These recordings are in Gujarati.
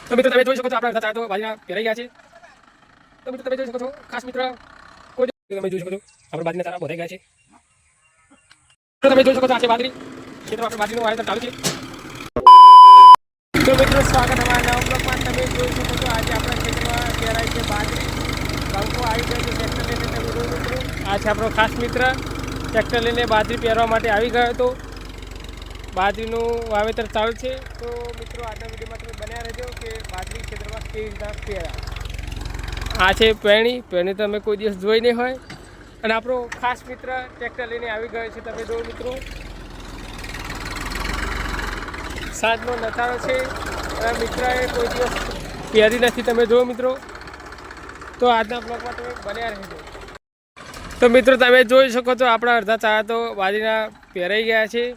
તો મિત્રો તમે જોઈ શકો છો આપણા અડધા ચાર તો બાજરીના પહેરાઈ ગયા છે। તો મિત્રો તમે જોઈ શકો છો ખાસ મિત્ર કોઈ તમે જોઈ શકો છો આપણા બાજરીના ચારા ભરાઈ ગયા છે। તો તમે જોઈ શકો છો આ છે બાજરી, ખેતરમાં આપણે બાજરીનું વાવેતર ચાલુ છે। તો મિત્રો સ્વાગત અમારા નવા બ્લોગમાં। તમે જોઈ શકો છો આજે આપણા ખેતરમાં પહેરાઈ છે બાજરી, બાળકો આવી ગયો છે ટ્રેક્ટર લઈને। તમે જોઈ મિત્રો આ છે આપણો ખાસ મિત્ર, ટ્રેક્ટર લઈને બાજરી પહેરવા માટે આવી ગયો હતો। બાજરીનું વાવેતર ચાલુ છે। તો મિત્રો આજના વિડીયોમાં તમે બન્યા રહેજો કે બાજરી ખેતરમાં કેવી રીતના પહેરા। આ છે પેણી તમે કોઈ દિવસ જોઈ નહીં હોય, અને આપણો ખાસ મિત્ર ટ્રેક્ટર લઈને આવી ગયો છે। તમે જો મિત્રો સાંજનો નજારો છે, અને મિત્રએ કોઈ દિવસ પહેરી નથી। તમે જો મિત્રો તો આજના બ્લોગમાં તમે બન્યા રહેજો। તો મિત્રો તમે જોઈ શકો છો આપણા અડધા ચારા તો બાજરીના પહેરાઈ ગયા છે।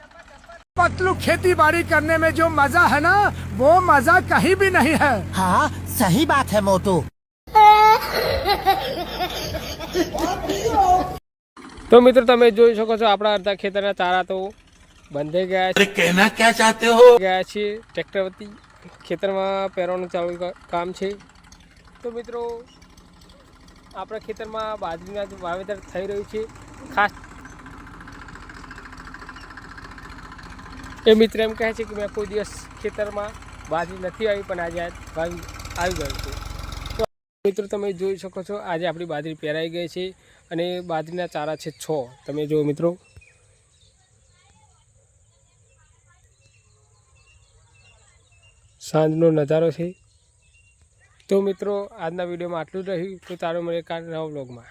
पतलू खेती बाड़ी करने में जो मजा है ना, वो मजा कहीं भी नहीं है। हाँ सही बात है मोटू। तो मित्र તમે જોઈ શકો છો આપણા અડધા ખેતરના ચારા તો બંધાઈ ગયા છે। कहना क्या चाहते हो? ગયા છે ટ્રેક્ટર વતી ખેતરમાં પહેરવાનું ચાલુ કામ છે। તો મિત્રો આપણા ખેતરમાં બાજરીના વાવેતર થઈ રહ્યું છે। ખાસ એ મિત્ર એમ કહે છે કે મેં કોઈ દિવસ ખેતરમાં બાજરી નથી આવી, પણ આજે આવી ગયું છે। તો મિત્રો તમે જોઈ શકો છો આજે આપણી બાજરી પહેરાઈ ગઈ છે, અને બાજરીના ચારા છે 6। તમે જો મિત્રો સાંજનો નજારો છે। તો મિત્રો આજના વિડીયોમાં આટલું જ રહ્યું। તો તારો મળે કાલ નવા બ્લોગમાં।